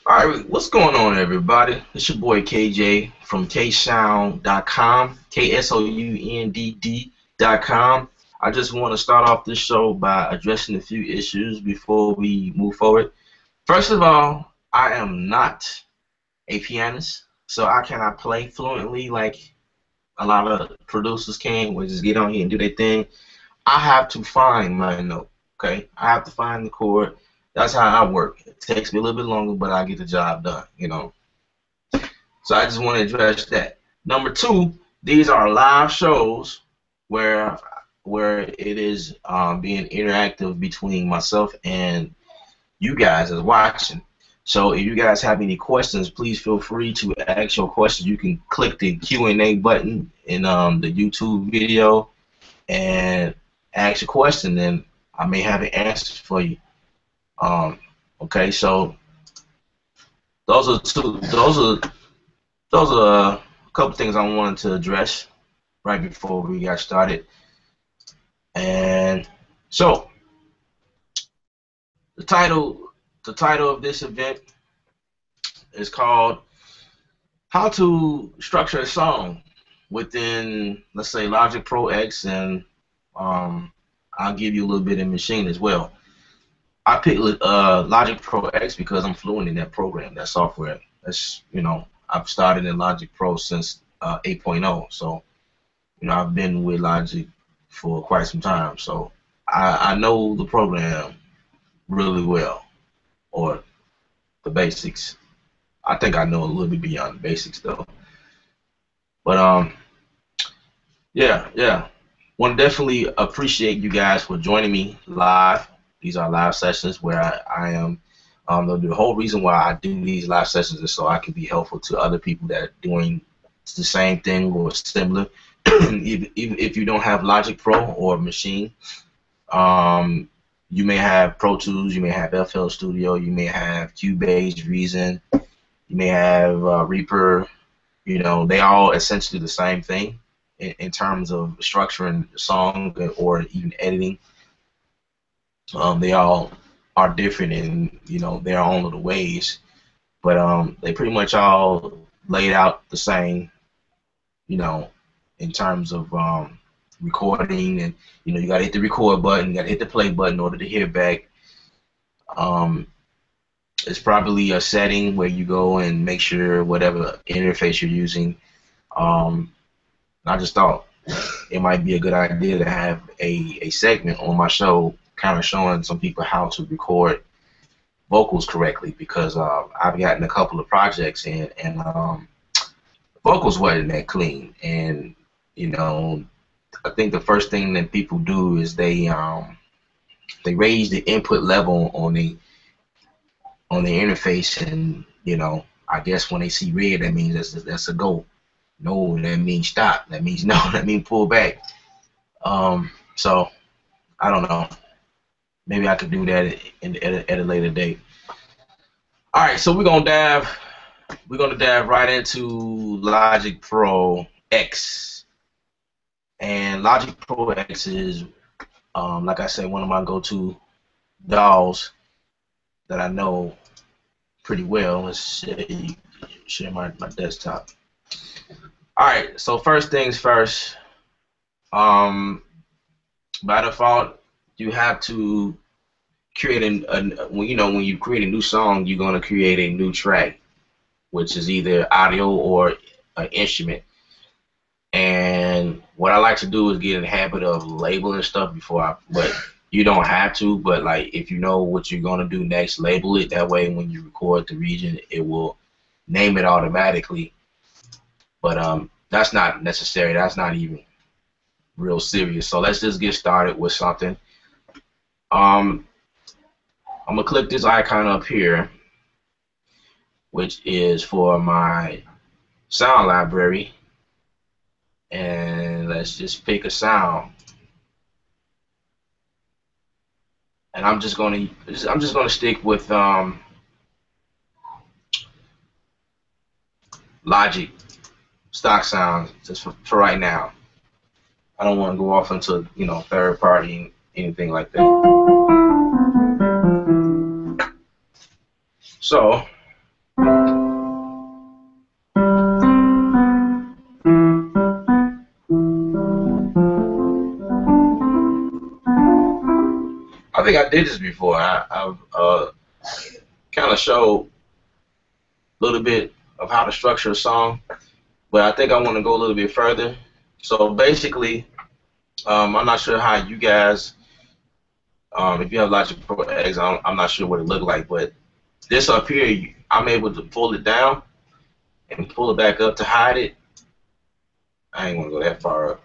All right, what's going on, everybody? It's your boy KJ from ksound.com, KSOUNDD.com. I just want to start off this show by addressing a few issues before we move forward. First of all, I am not a pianist, so I cannot play fluently like a lot of producers can, which is get on here and do their thing. I have to find my note, okay? I have to find the chord. That's how I work. It takes me a little bit longer, but I get the job done. So I just want to address that. Number two, these are live shows where it is being interactive between myself and you guys as watching. So if you guys have any questions, please feel free to ask your questions. You can click the Q&A button in the YouTube video and ask a question, and I may have an answer for you. Okay, so those are a couple things I wanted to address right before we got started. And so the title of this event is called How to Structure a Song within, let's say, Logic Pro X, and I'll give you a little bit in Maschine as well. I picked Logic Pro X because I'm fluent in that program, that software. I've started in Logic Pro since 8.0, so I've been with Logic for quite some time, so I know the program really well, or the basics. I think I know a little bit beyond the basics though. But yeah. Want to definitely appreciate you guys for joining me live. These are live sessions where I am. The whole reason why I do these live sessions is so I can be helpful to other people that are doing the same thing or similar. Even if you don't have Logic Pro or Maschine, you may have Pro Tools, you may have FL Studio, you may have Cubase, Reason, you may have Reaper. They all essentially the same thing in terms of structuring the song or even editing. They all are different in their own little ways, but they pretty much all laid out the same, in terms of recording, and you got to hit the record button, you got to hit the play button in order to hear back. It's probably a setting where you go and make sure whatever interface you're using. I just thought it might be a good idea to have a segment on my show kind of showing some people how to record vocals correctly, because I've gotten a couple of projects in, and vocals wasn't that clean. And I think the first thing that people do is they raise the input level on the interface, and I guess when they see red, that means that's a go. No, that means stop. That means no. That means pull back. So I don't know. Maybe I could do that at a later date. All right, so we're gonna dive right into Logic Pro X, and Logic Pro X is, like I said, one of my go-to DAWs that I know pretty well. Let's share my desktop. All right, so first things first. By default, you have to create when you create a new song, you're gonna create a new track, which is either audio or an instrument. And what I like to do is get in the habit of labeling stuff but you don't have to, but like if you know what you're gonna do next, label it. That way when you record the region, it will name it automatically. But that's not necessary. That's not even real serious. So let's just get started with something. I'm gonna click this icon up here, which is for my sound library, and let's just pick a sound. And I'm just gonna stick with Logic stock sounds just for right now. I don't want to go off into third party, anything like that. So I did this before. I've kind of showed a little bit of how to structure a song, but I think I want to go a little bit further. So basically, I'm not sure how you guys, if you have Logic Pro X, I'm not sure what it looked like, but this up here, I'm able to pull it down and pull it back up to hide it. I ain't gonna go that far up.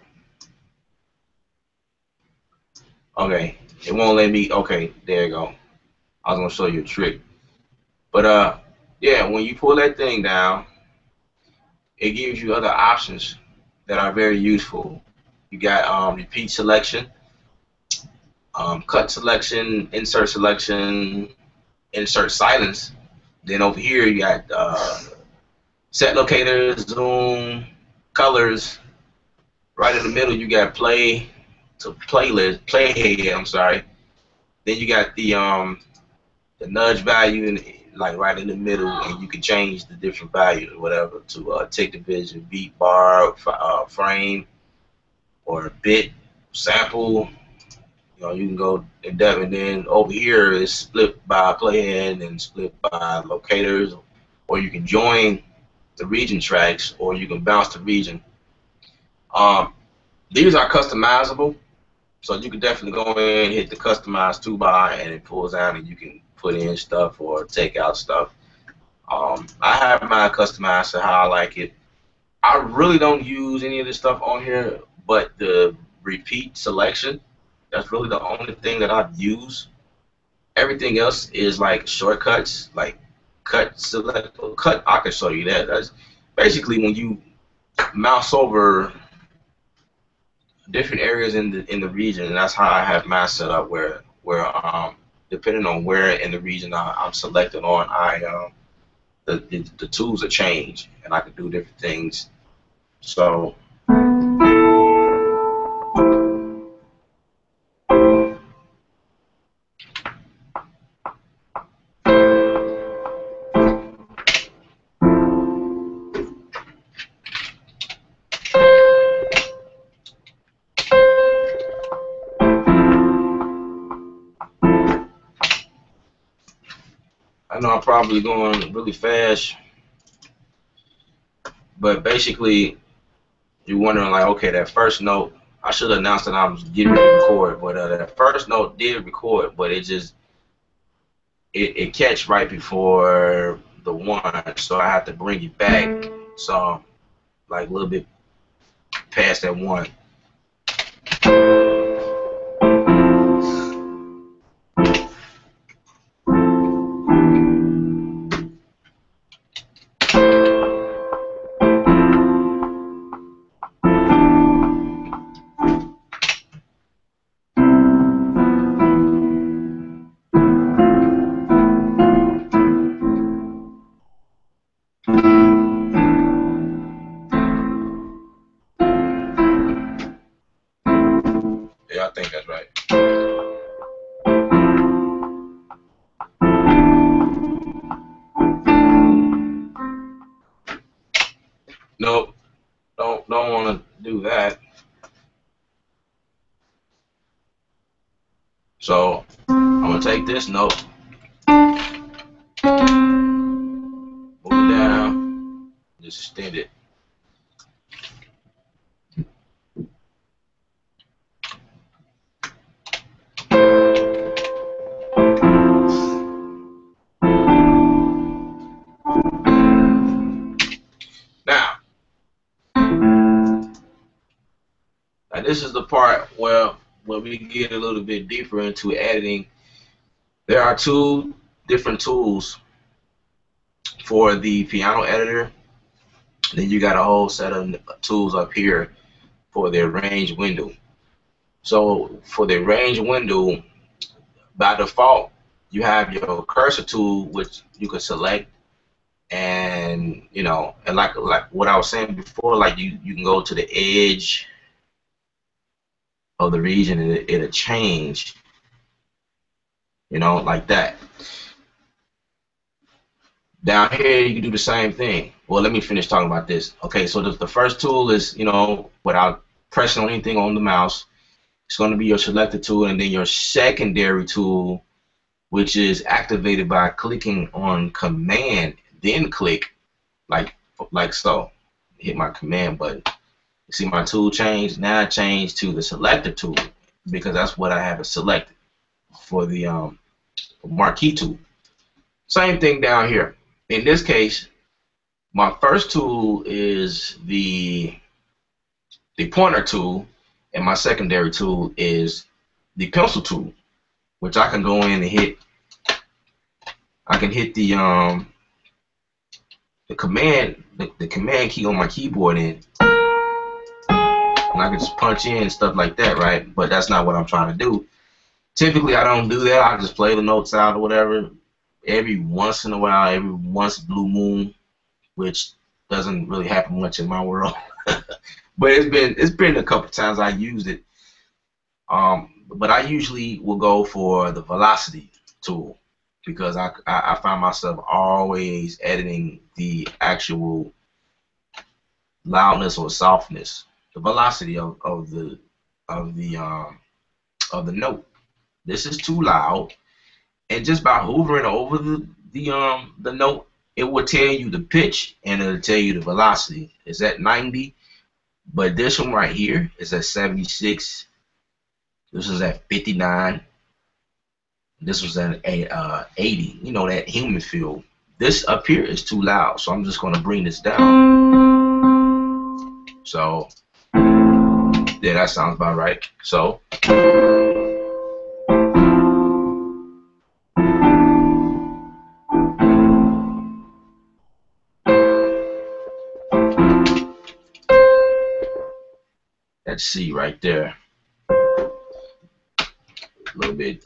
Okay, it won't let me. Okay, there you go. I was gonna show you a trick, but yeah, when you pull that thing down, it gives you other options that are very useful. You got repeat selection, cut selection, insert silence. Then over here you got set locators, zoom, colors. Right in the middle you got play to playlist, playhead. I'm sorry. Then you got the nudge value and like right in the middle, and you can change the different values or whatever to take division, beat, bar, frame, or bit, sample. You know, you can go in depth, and then over here is split by playhead and split by locators, or you can join the region tracks, or you can bounce the region. These are customizable, so you can definitely go in and hit the customize toolbar, and it pulls out, and you can put in stuff or take out stuff. I have mine customized to how I like it. I really don't use any of this stuff on here, but the repeat selection, that's really the only thing that I've used. Everything else is like shortcuts, like cut, select, cut. I can show you that. That's basically when you mouse over different areas in the region, and that's how I have mine set up. Where depending on where in the region I'm selected on, the tools are changed, and I can do different things. So I know I'm probably going really fast, but basically you're wondering like, okay, that first note, I should have announced that I was getting ready to record, but that first note did record, but it just it catch right before the one, so I have to bring it back, so like a little bit past that one. Yeah, I think that's right. Nope, don't want to do that. So I'm gonna take this note, move it down, just extend it. Now this is the part where we get a little bit deeper into editing. There are two different tools for the piano editor. Then you got a whole set of tools up here for the arrange window. So for the arrange window, by default, you have your cursor tool, which you can select, and you know, and like what I was saying before, like you can go to the edge of the region and it'll change, you know, like that. Down here, you can do the same thing. Well, let me finish talking about this. Okay, so the first tool is, you know, without pressing on anything on the mouse, It's going to be your selector tool, and then your secondary tool, which is activated by clicking on command, then click like so. Hit my command button. You see my tool change? Now I change to the selector tool because that's what I have it selected for the marquee tool. Same thing down here. In this case, my first tool is the pointer tool, and my secondary tool is the pencil tool, which I can go in and hit. I can hit the command key on my keyboard and I can just punch in and stuff like that, right? But that's not what I'm trying to do. Typically, I don't do that. I just play the notes out or whatever. Every once in a while, every once blue moon, which doesn't really happen much in my world. But it's been a couple times I used it. But I usually will go for the velocity tool because I find myself always editing the actual loudness or softness, the velocity of the note. This is too loud, and just by hovering over the note, it will tell you the pitch and it'll tell you the velocity. It's at 90, but this one right here is at 76. This is at 59. This was at 80. You know, that human feel. This up here is too loud, so I'm just going to bring this down. So, yeah, that sounds about right. So, that's C right there. A little bit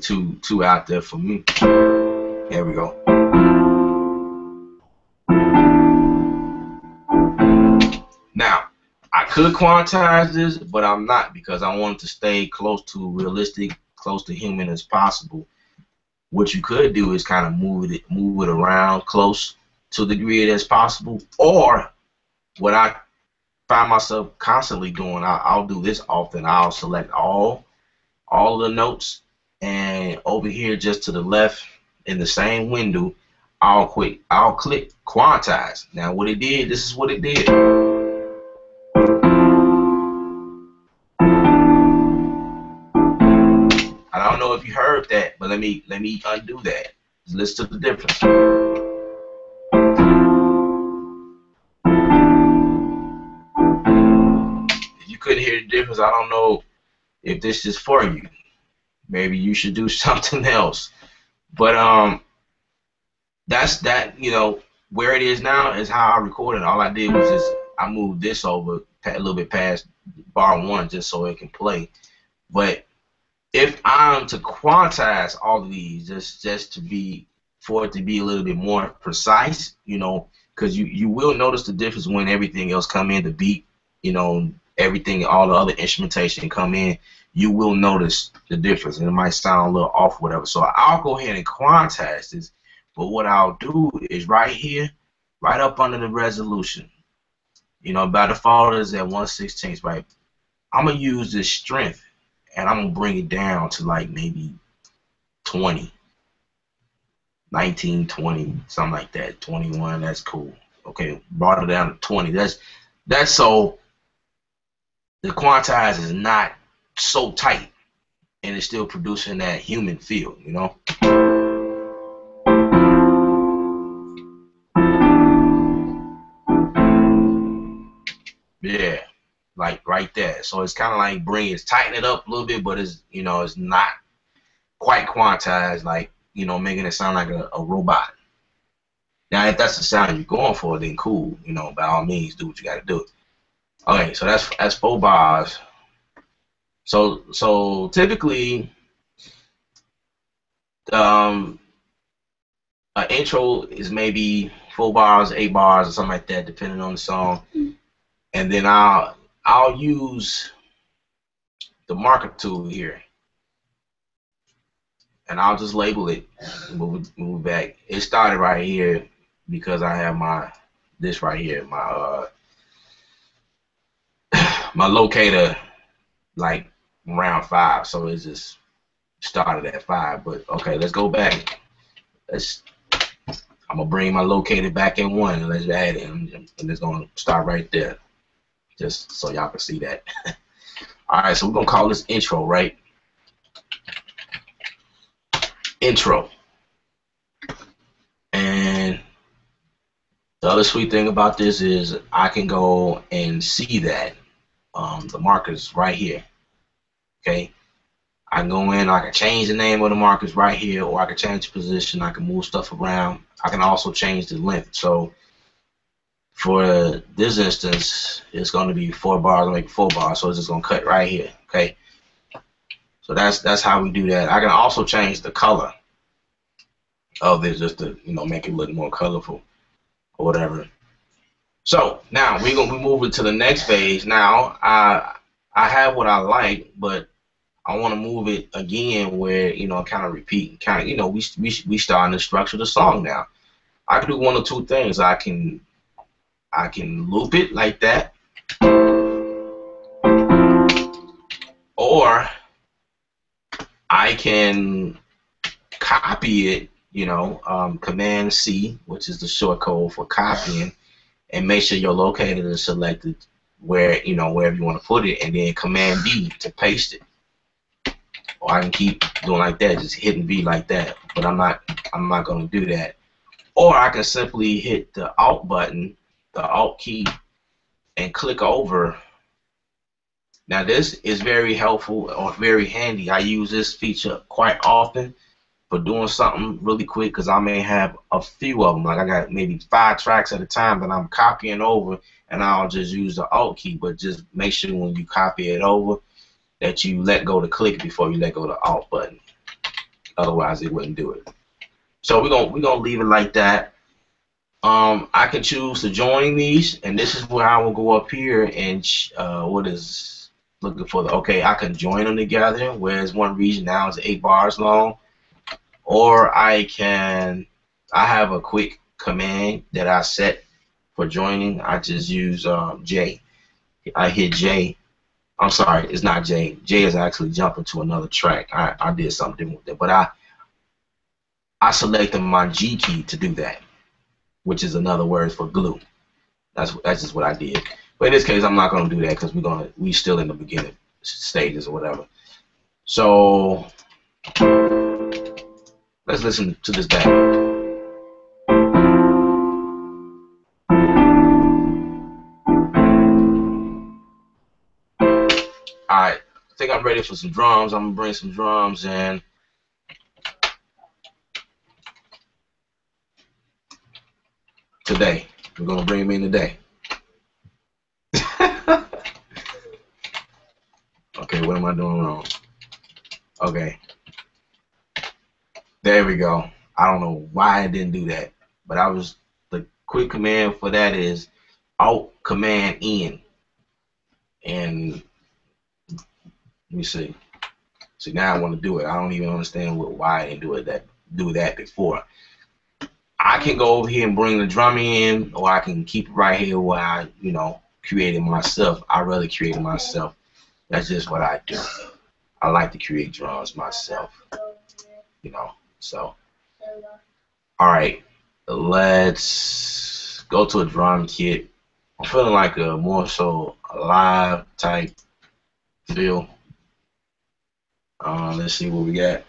too out there for me. There we go. Now, I could quantize this, but I'm not because I want to stay close to realistic, close to human as possible. What you could do is kind of move it around close to the grid as possible, or what I find myself constantly doing, I'll do this often. I'll select all the notes, and over here just to the left in the same window, I'll click quantize. Now what it did, this is what it did. I don't know if you heard that, but let me undo that. Listen to the difference. If you couldn't hear the difference, I don't know if this is for you. Maybe you should do something else. But that's that. You know, where it is now is how I recorded. All I did was just I moved this over a little bit past bar 1 just so it can play. But if I'm to quantize all of these, just to be for it to be a little bit more precise, you know, because you will notice the difference when everything else come in, the beat, you know, everything, all the other instrumentation come in, you will notice the difference, and it might sound a little off, whatever. So I'll go ahead and quantize this, but what I'll do is right here, right up under the resolution, you know, by default is at 1/16, right? I'm gonna use this strength, and I'm gonna bring it down to like maybe 20, 19, 20, something like that. 21, that's cool. Okay, brought it down to 20. That's so the quantize is not so tight, and it's still producing that human feel, you know. Yeah, like right there. So it's kind of like tighten it up a little bit, but it's, you know, it's not quite quantized, like, you know, making it sound like a robot. Now, if that's the sound you're going for, then cool, you know, by all means, do what you got to do. Okay, so that's 4 bars. So typically, an intro is maybe 4 bars, 8 bars, or something like that, depending on the song. And then I'll use the marker tool here, and I'll just label it. Move back. It started right here because I have this right here, my my locator like around 5, so it just started at 5. But okay, let's go back. I'm gonna bring my locator back in 1 and let's add it, and it's gonna start right there, just so y'all can see that. All right, so we're gonna call this intro, right? Intro. And the other sweet thing about this is I can go and see that the markers right here. Okay, I can go in, I can change the name of the markers right here, or I can change the position, I can move stuff around. I can also change the length. So for this instance, it's going to be 4 bars, make 4 bars, so it's just going to cut right here. Okay, so that's how we do that. I can also change the color of this just to, you know, make it look more colorful or whatever. So now we're gonna be moving to the next phase. Now I have what I like, but I want to move it again where, you know, kind of repeat, kind of, you know, we starting to structure the song now. I can do one or two things. I can loop it like that, or I can copy it, you know, Command C, which is the short code for copying, and make sure your locator is selected where, you know, wherever you want to put it, and then Command B to paste it. Or I can keep doing like that, just hitting V like that, but I'm not going to do that. Or I can simply hit the Alt button, the Alt key, and click over. Now this is very helpful or very handy. I use this feature quite often for doing something really quick, because I may have a few of them. Like I got maybe 5 tracks at a time that I'm copying over, and I'll just use the Alt key. But just make sure when you copy it over that you let go to click before you let go the Alt button. Otherwise, it wouldn't do it. So we're gonna leave it like that. I can choose to join these, and this is where I will go up here and what is looking for the okay. I can join them together. Whereas one region now is 8 bars long, or I have a quick command that I set for joining. I just use J. I hit J. I'm sorry, it's not J. J is actually jumping to another track. I did something with it, but I selected my G key to do that, which is another word for glue. That's just what I did. But in this case, I'm not going to do that because we still in the beginning stages or whatever. So let's listen to this back. Alright, I think I'm ready for some drums. I'm going to bring some drums in. Today. We're going to bring them in today. Okay, what am I doing wrong? Okay. There we go. I don't know why I didn't do that, but the quick command for that is Alt Command N. And let me see. See, now I want to do it. I don't even understand why I didn't do that before. I can go over here and bring the drum in, or I can keep it right here where I, you know, created myself. I really created myself. That's just what I do. I like to create drums myself, you know. So, all right, let's go to a drum kit. I'm feeling like a more so a live type feel. Let's see what we got.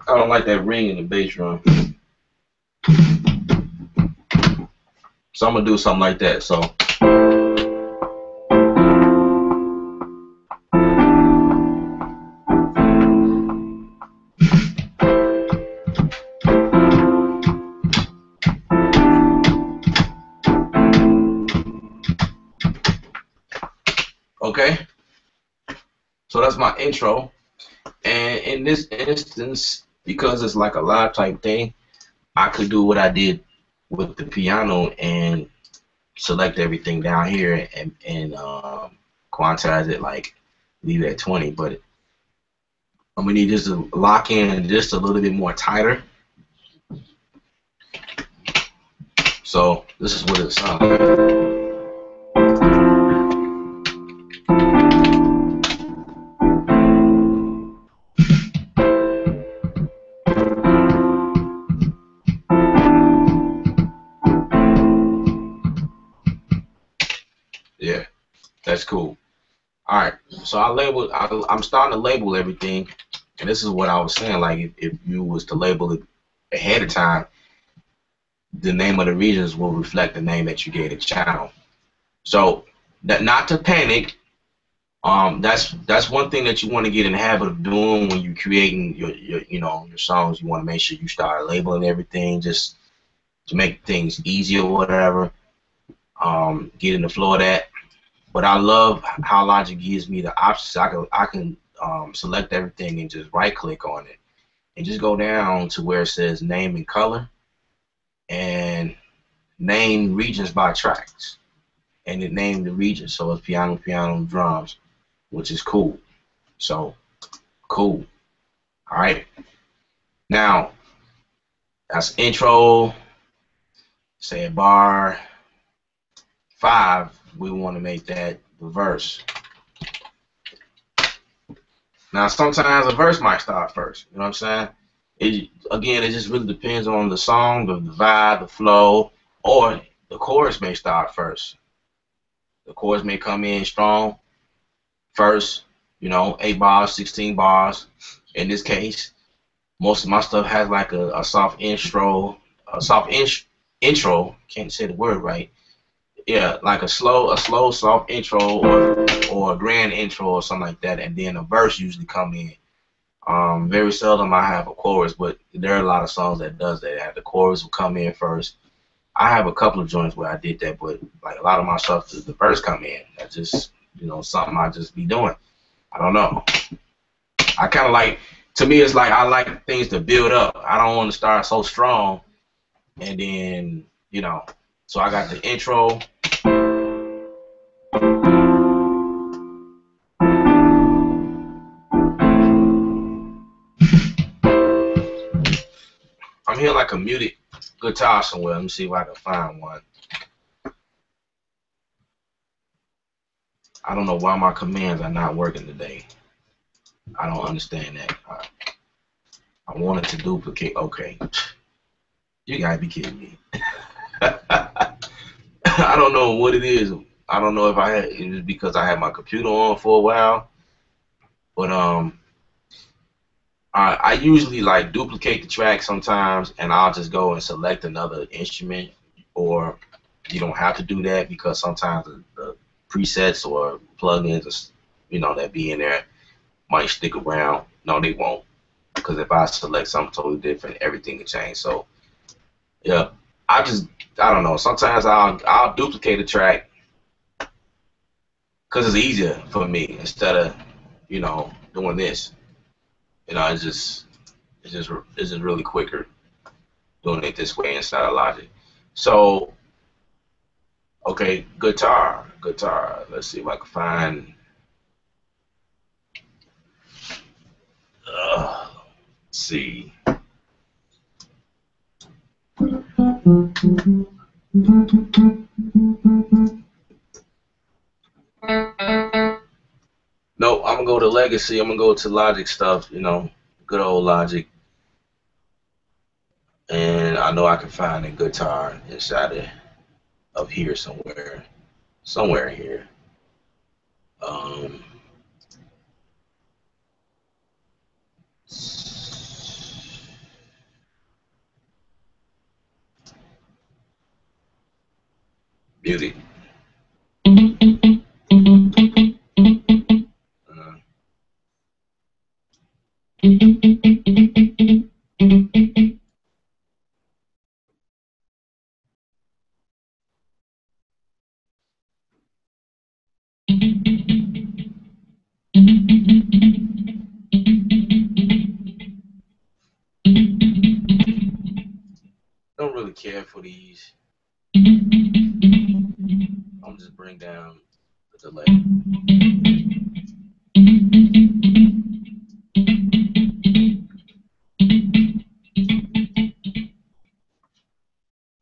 I don't like that ring in the bass drum. So I'm gonna do something like that. So that's my intro. And in this instance, because it's like a live type thing, I could do what I did with the piano and select everything down here and quantize it, like leave it at 20. But I'm gonna need this to lock in just a little bit more tighter. So this is what it sounds like. Yeah, that's cool. All right, so I'm starting to label everything, and this is what I was saying. Like if you was to label it ahead of time, the name of the regions will reflect the name that you gave the channel. So that not to panic. That's one thing that you want to get in the habit of doing when you're creating your songs. You want to make sure you start labeling everything just to make things easier or whatever. Get in the flow of that. But I love how Logic gives me the options. I can select everything and just right click on it and just go down to where it says name and color and name regions by tracks, and it named the region. So it's piano, piano, drums, which is cool. So cool. All right. Now that's intro. Say bar 5. We want to make that the verse. Now sometimes a verse might start first. You know what I'm saying? Again, it just really depends on the song, the vibe, the flow, or the chorus may start first. The chorus may come in strong first. 8 bars, 16 bars. In this case, most of my stuff has like a soft intro, intro. Can't say the word right. Yeah, like a slow, soft intro or a grand intro or something like that, and then a verse usually come in. Very seldom I have a chorus, but there are a lot of songs that does that. The chorus will come in first. I have a couple of joints where I did that, but like a lot of my stuff, the verse come in. That's just something I just be doing. I don't know. I kind of like, to me, it's like I like things to build up. I don't want to start so strong, and then So I got the intro. I'm hearing like a muted guitar somewhere. Let me see if I can find one. I don't know why my commands are not working today. I don't understand that. I wanted to duplicate. Okay. You gotta be kidding me. I don't know what it is. I don't know if it was because I had my computer on for a while. But I usually like duplicate the track sometimes, and I'll just go and select another instrument, or you don't have to do that because sometimes the presets or plugins, that be in there might stick around. No, they won't, because if I select something totally different, everything can change. So yeah, I don't know. Sometimes I'll duplicate a track because it's easier for me instead of doing this. It's just really quicker doing it this way inside of Logic. So, okay, guitar. Let's see if I can find. Let's see. Nope, I'm gonna go to Legacy. I'm gonna go to Logic stuff. Good old Logic. And I know I can find a guitar inside of here somewhere here. Beauty. care for these. I'm just bring down the delay.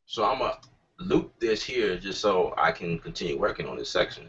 So I'm gonna loop this here just so I can continue working on this section.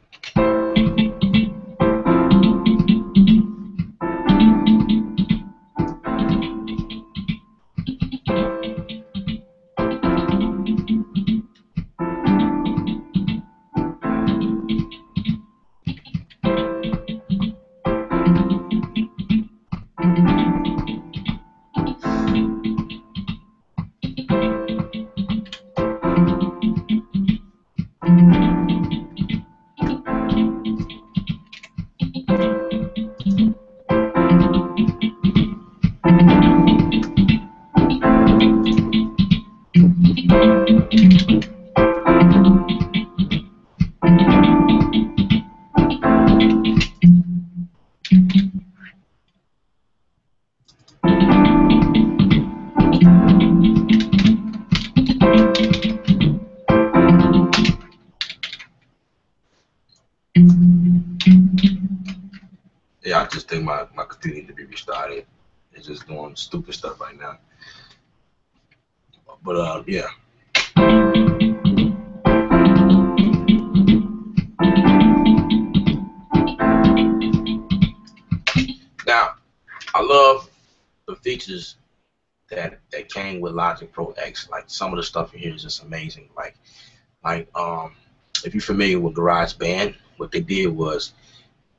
Yeah, I just think my computer needs to be restarted. It's just doing stupid stuff right now. But yeah. Now, I love the features that came with Logic Pro X. Like some of the stuff in here is just amazing. Like if you're familiar with GarageBand, what they did was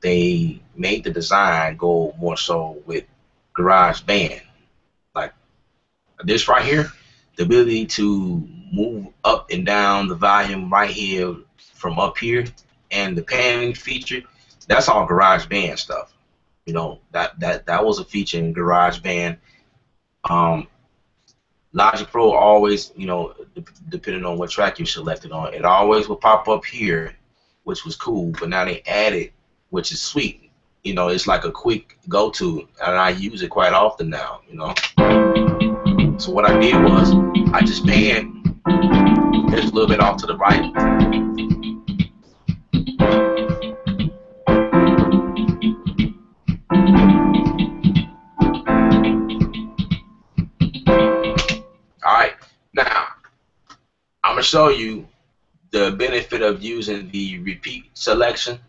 they made the design go more so with GarageBand. Like this right here, the ability to move up and down the volume right here from up here, and the panning feature, that's all GarageBand stuff. You know, that was a feature in GarageBand. Logic Pro always, you know, depending on what track you selected on, it always will pop up here, which was cool. But now they added, which is sweet. You know, it's like a quick go-to, and I use it quite often now. You know, so what I did was I just panned just a little bit off to the right. Alright, now I'm going to show you the benefit of using the repeat selection,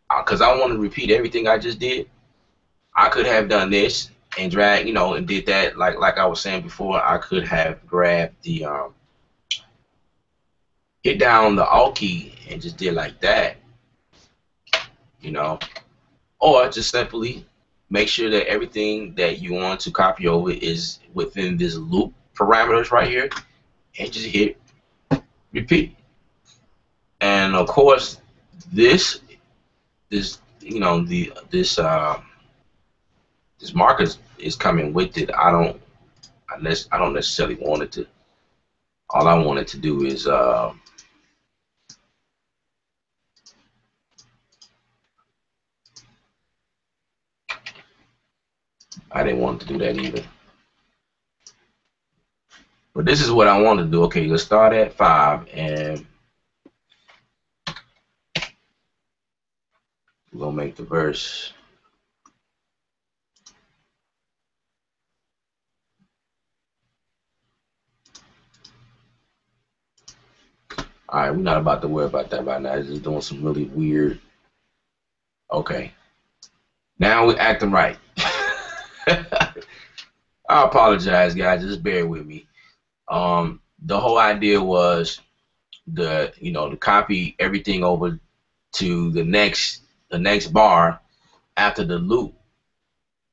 because I want to repeat everything I just did. I could have done this and drag, you know, and did that like I was saying before. I could have grabbed the hit down the Alt key and just did like that, you know, or just simply make sure that everything that you want to copy over is within this loop parameters right here, and just hit repeat. And of course, this you know, this marker is coming with it. I don't necessarily want it to. All I wanted to do is I didn't want to do that either. But this is what I want to do. Okay, let's start at 5, and we're gonna make the verse. All right, we're not about to worry about that right now. It's just doing some really weird. Okay, now we're acting right. I apologize, guys. Just bear with me. The whole idea was to copy everything over to the next bar after the loop.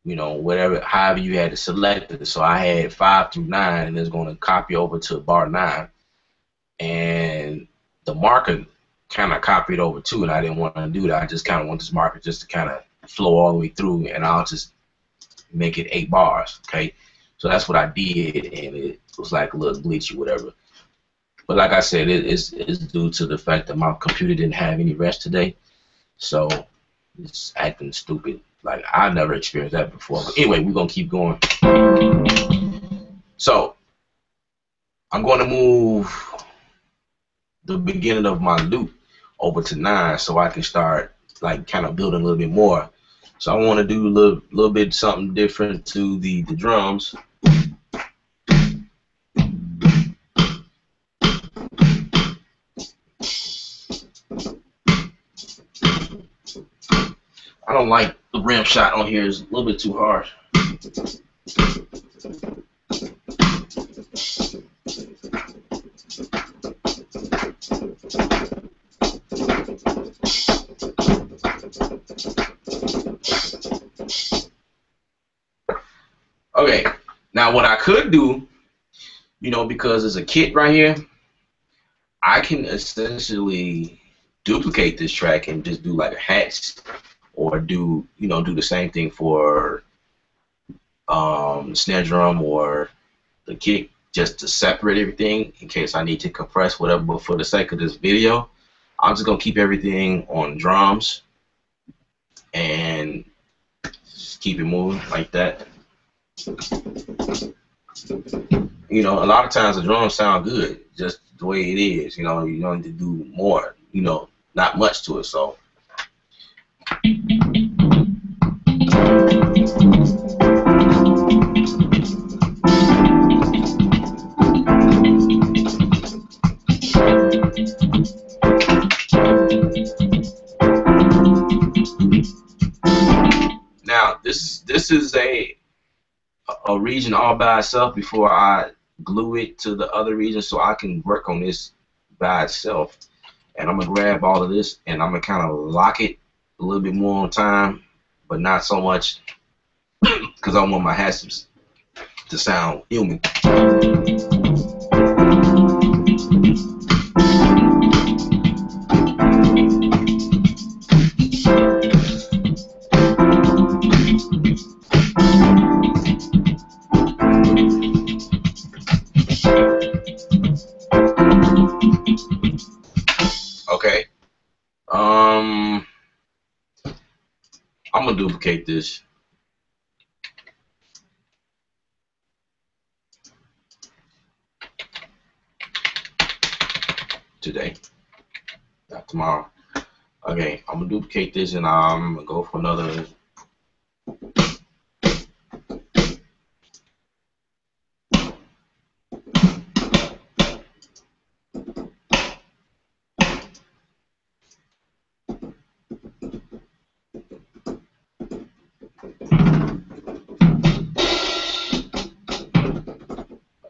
You know, whatever, however you had to select it. So I had 5 through 9, and it's going to copy over to bar 9, and the marker kind of copied over too, and I didn't want to do that. I just kind of want this marker just to kind of flow all the way through, and I'll just make it 8 bars. Okay, so that's what I did, and it was like a little glitchy, whatever. But like I said, it's due to the fact that my computer didn't have any rest today, so it's acting stupid. Like, I never experienced that before. But anyway, we're gonna keep going. So I'm going to move the beginning of my loop over to 9 so I can start like kind of building a little bit more. So I want to do a little bit something different to the drums. I don't like the rim shot on here, it's a little bit too hard. Okay, now what I could do, you know, because there's a kit right here, I can essentially duplicate this track and just do like a hats, or do, you know, do the same thing for snare drum or the kick, just to separate everything in case I need to compress whatever. But for the sake of this video, I'm just gonna keep everything on drums and just keep it moving like that. You know, a lot of times the drums sound good just the way it is. You know, you don't need to do more. You know, not much to it. So. Now this is a region all by itself before I glue it to the other region, so I can work on this by itself. And I'm gonna grab all of this and I'm gonna kind of lock it a little bit more on time, but not so much, because I want my hats to sound human. Okay. I'm gonna duplicate this. Today, not tomorrow. Okay, I'm gonna duplicate this and I'm gonna go for another.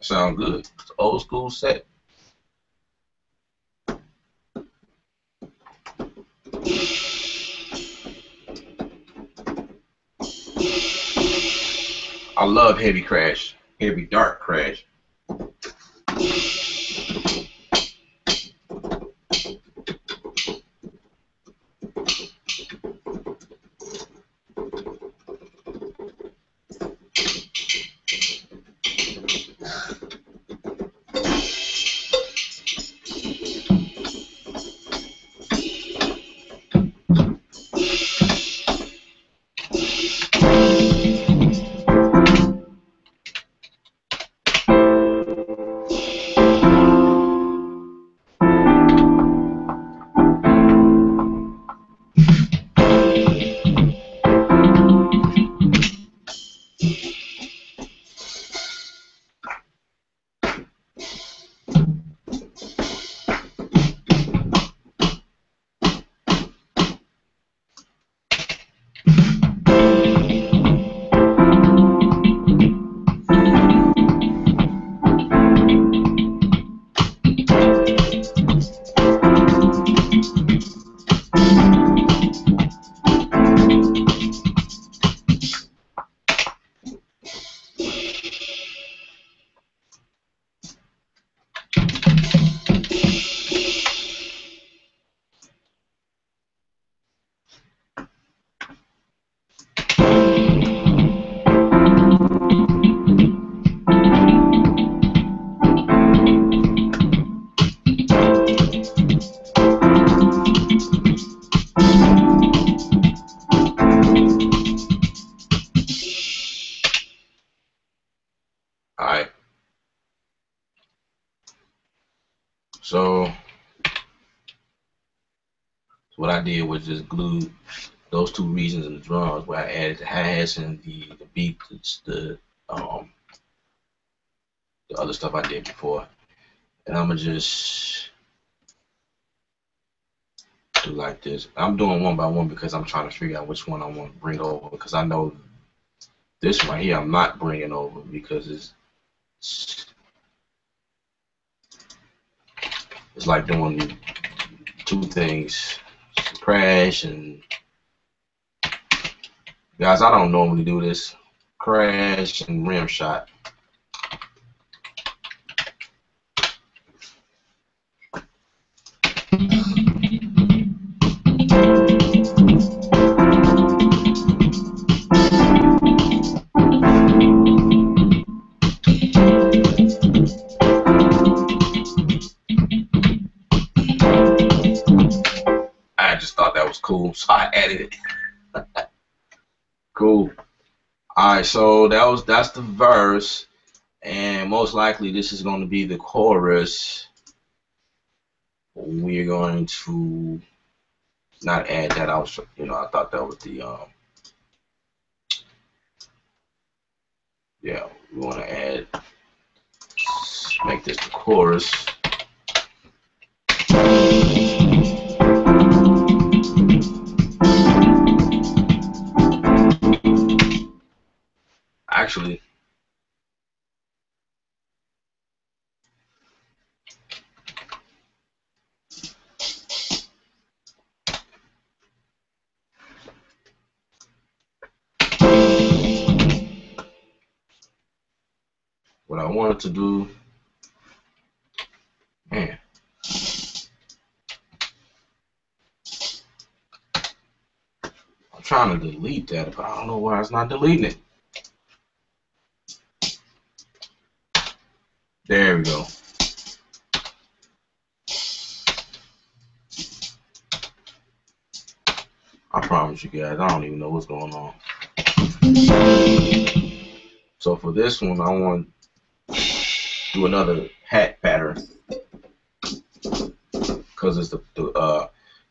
Sound good. It's an old school set. I love heavy crash, heavy dark crash. All right. So what I did was just glue those two regions in the drums where I added the hi-hats and the beats, the other stuff I did before. And I'm gonna just do like this. I'm doing one by one because I'm trying to figure out which one I want to bring over, because I know this one here I'm not bringing over because it's like doing two things, crash and guys, I don't normally do this, crash and rim shot. I just thought that was cool, so I added it. Cool. Alright, so that's the verse, and most likely this is going to be the chorus. We're going to not add that. I thought that was the yeah, we want to add, make this the chorus. Actually, what I wanted to do, man, I'm trying to delete that, but I don't know why it's not deleting it. There we go. I promise you guys, I don't even know what's going on. So for this one, I want to do another hat pattern because it's the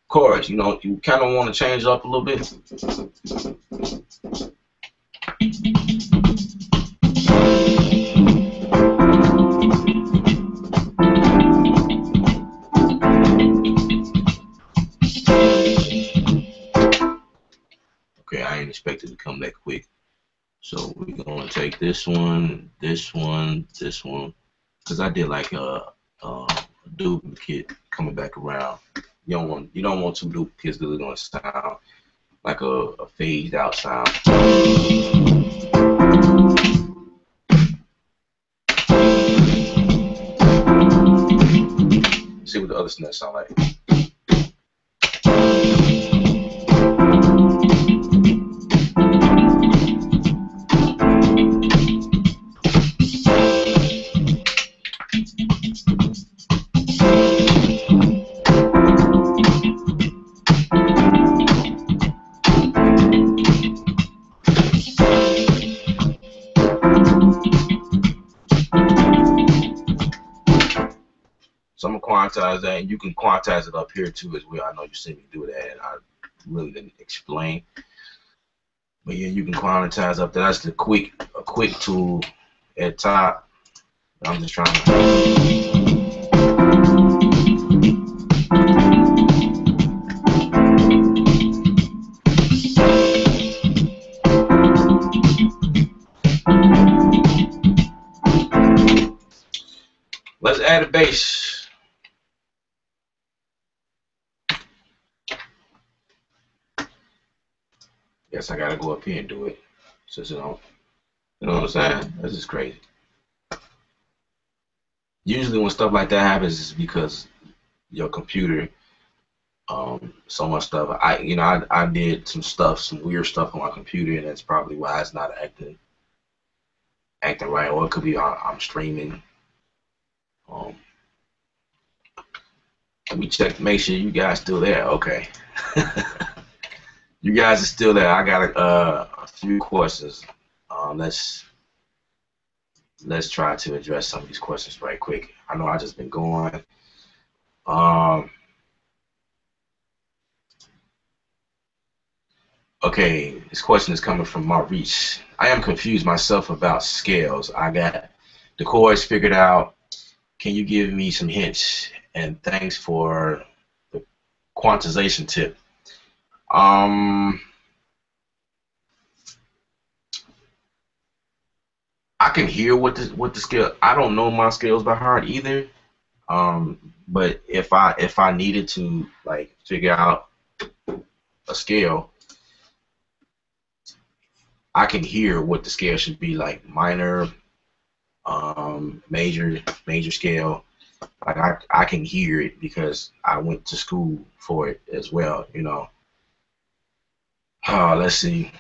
chorus. You know, you kind of want to change up a little bit. Okay, I ain't expected to come that quick. So we're gonna take this one, this one, this one, because I did like a duplicate coming back around. You don't want two duplicates because it's gonna sound like a phased out sound. See what the other snares sound like. So I'm gonna quantize that, and you can quantize it up here too as well. I know you see me do that, and I really didn't explain. But yeah, you can quantize up there. That's a quick tool at top. I'm just trying to. Let's add a bass. Guess I gotta go up here and do it. Since you know what I'm saying? This is crazy. Usually when stuff like that happens, it's because your computer, so much stuff. I did some weird stuff on my computer, and that's probably why it's not acting right. Or it could be I'm streaming. Let me check, make sure you guys still there. Okay. You guys are still there. I got a few questions. Let's try to address some of these questions right quick. I know I just been going, Um, okay, this question is coming from Maurice. I am confused myself about scales. I got the chords figured out. Can you give me some hints? And thanks for the quantization tip. Um, I can hear what the scale. I don't know my scales by heart either. But if I needed to like figure out a scale, I can hear what the scale should be, like minor, major scale. Like I can hear it because I went to school for it as well, you know. Let's see.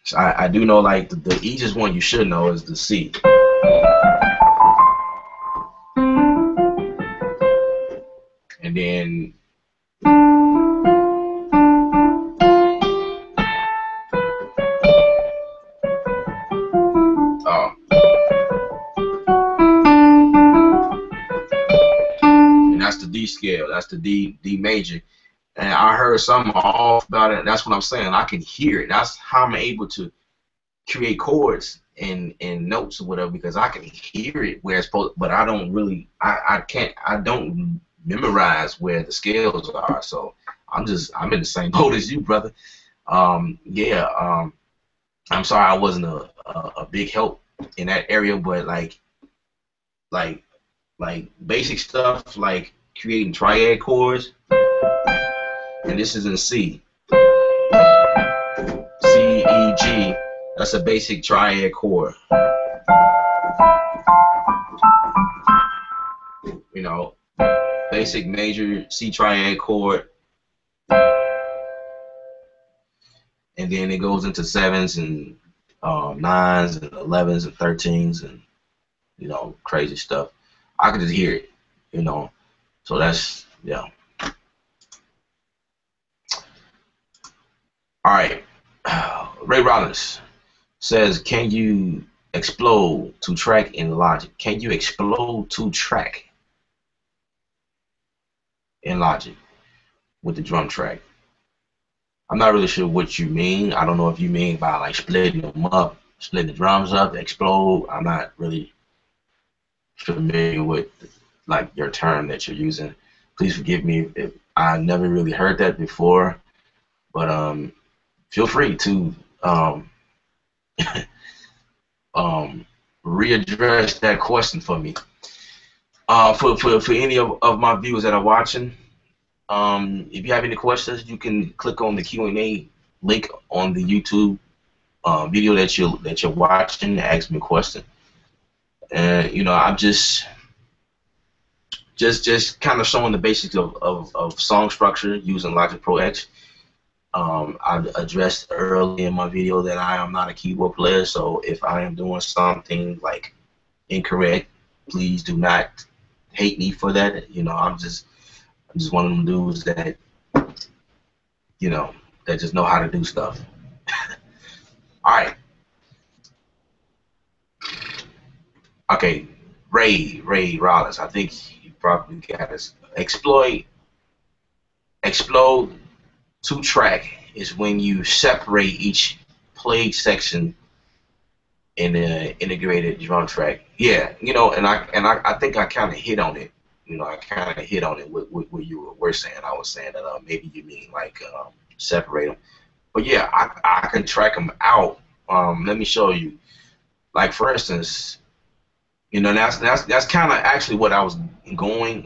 So I do know like the easiest one you should know is the C. And then um, and that's the D scale. That's the D major. And I heard something off about it. That's what I'm saying. I can hear it. That's how I'm able to create chords and notes or whatever, because I can hear it where it's supposed, but I don't really, I don't memorize where the scales are. So I'm in the same boat as you, brother. Yeah. I'm sorry I wasn't a big help in that area, but like like basic stuff like creating triad chords, and this is in C. C, E, G. That's a basic triad chord. You know, basic major C triad chord, and then it goes into sevens and nines and 11s and 13s and crazy stuff. I could just hear it, you know. So that's yeah. All right. Ray Rollins says, "Can you explode to track in Logic? Can you explode to track in Logic with the drum track?" I'm not really sure what you mean. I don't know if you mean by like splitting them up, splitting the drums up, explode. I'm not really familiar with like your term that you're using. Please forgive me if I never really heard that before, but feel free to um, readdress that question for me. For any of my viewers that are watching, if you have any questions, you can click on the Q&A link on the YouTube video that you're watching and ask me a question. And I'm just kind of showing the basics of song structure using Logic Pro X. I addressed early in my video that I am not a keyboard player, so if I am doing something like incorrect, please do not hate me for that. I'm just one of them dudes that that just know how to do stuff. All right. Okay. Ray Rollins. I think you probably got us. Explode to track is when you separate each played section in an integrated drum track. Yeah, and I think I kind of hit on it. I kind of hit on it with what you were saying. I was saying that maybe you mean like separate them. But yeah, I can track them out. Let me show you. Like for instance, that's kind of actually what I was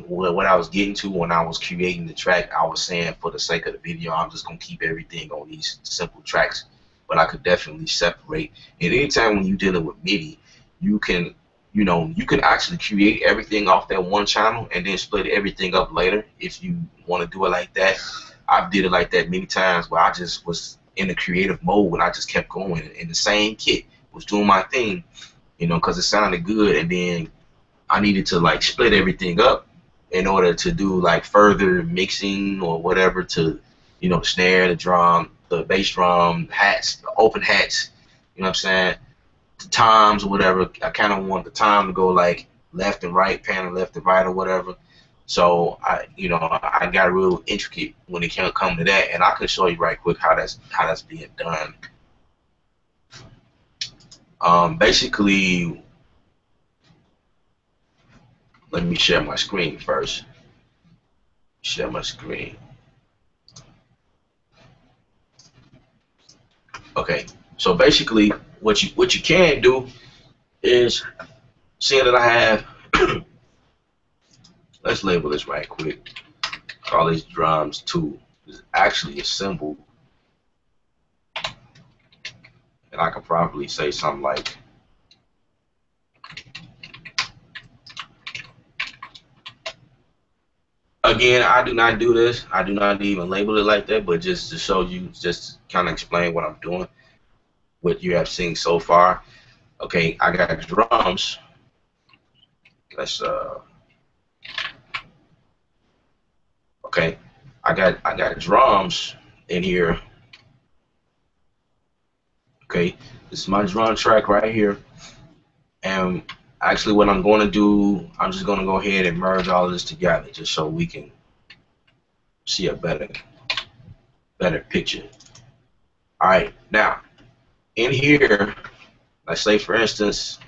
what I was getting to when I was creating the track. I was saying for the sake of the video, I'm just gonna keep everything on these simple tracks, but I could definitely separate. And anytime when you're dealing with MIDI, you can you can actually create everything off that one channel and then split everything up later if you want to do it like that. I've did it like that many times where I just was in the creative mode and I just kept going in the same kit, was doing my thing, because it sounded good, and then I needed to like split everything up in order to do like further mixing or whatever to, the snare, the drum, the bass drum, hats, the open hats, you know what I'm saying, the toms or whatever. I kind of want the tom to go like left and right, panning left and right or whatever. So I got real intricate when it can come to that, and I can show you right quick how that's being done. Basically, let me share my screen first. Share my screen. Okay. So basically, what you can do is, seeing that I have, let's label this right quick. Call these drums 2. It's actually a symbol, and I could probably say something like, again, I do not do this. I do not even label it like that, but just to show you, just kind of explain what I'm doing, what you have seen so far. Okay, I got drums. Let's okay, I got drums in here. Okay, this is my drum track right here, and actually what I'm going to do, I'm just going to go ahead and merge all of this together just so we can see a better picture. All right, now in here, let's say for instance,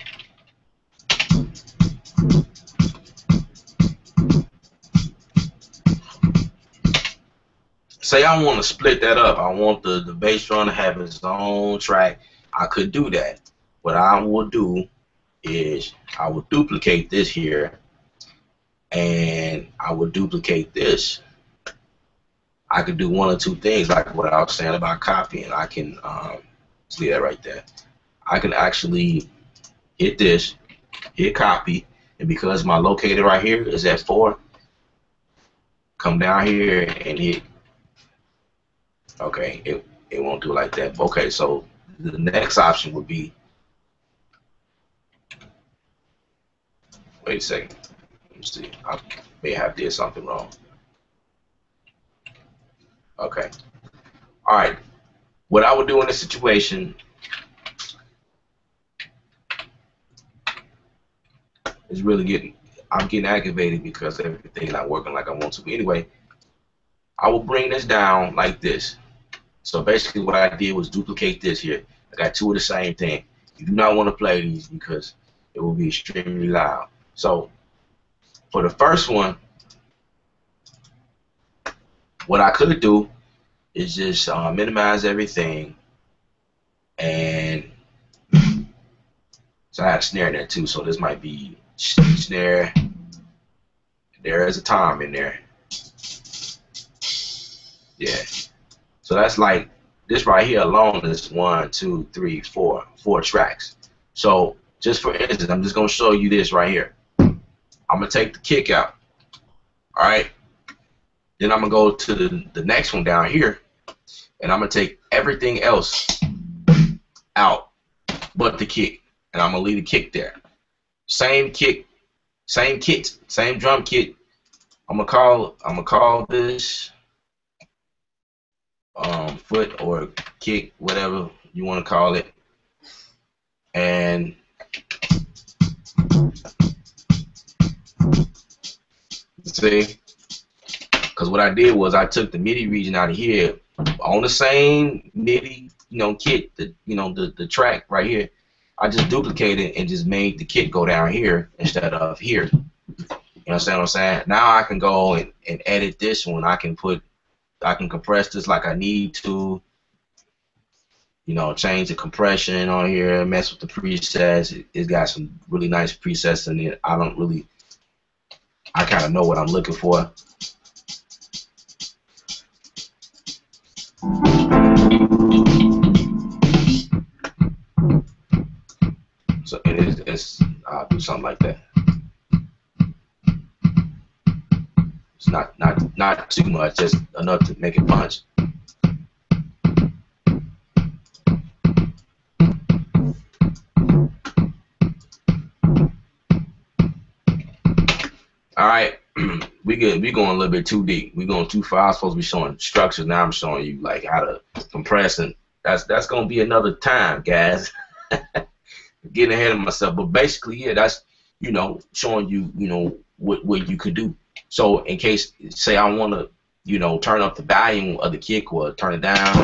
say I want to split that up. I want the bass drum to have its own track. I could do that. What I will do is I will duplicate this here, and I will duplicate this. I could do one or two things, like what I was saying about copying. I can see that right there. I can actually hit this, hit copy, and because my locator right here is at 4, come down here and hit. Okay, it won't do it like that. Okay, so the next option would be, wait a second. Let me see. I may have did something wrong. Okay. All right. What I would do in this situation is I'm getting aggravated because everything's not working like I want to. But anyway, I will bring this down like this. So basically what I did was duplicate this here. I got 2 of the same thing. You do not want to play these because it will be extremely loud. So for the first one, what I could do is just minimize everything, and so I had a snare in there too, so this might be snare. There is a tom in there. Yeah. So that's like, this right here alone is 1, 2, 3, 4 tracks. So just for instance, I'm just gonna show you this right here. I'm gonna take the kick out. All right. Then I'm gonna go to the next one down here, and I'm gonna take everything else out but the kick, and I'm gonna leave the kick there. Same kick, same kit, same drum kit. I'm gonna call this foot or kick, whatever you want to call it, and see, because what I did was I took the MIDI region out of here on the same MIDI, kit, the track right here. I just duplicated and just made the kit go down here instead of here. You understand what I'm saying? Now I can go and edit this one. I can compress this like I need to. Change the compression on here, mess with the presets. It's got some really nice presets in it. I kind of know what I'm looking for. So I'll do something like that. It's not too much, just enough to make it punch. All right, we going a little bit too deep. We going too far. I'm supposed to be showing structures. Now I'm showing you like how to compress, and that's gonna be another time, guys. Getting ahead of myself, but basically, yeah, that's showing you what you could do. So in case, say I want to, you know, turn up the volume of the kick or turn it down.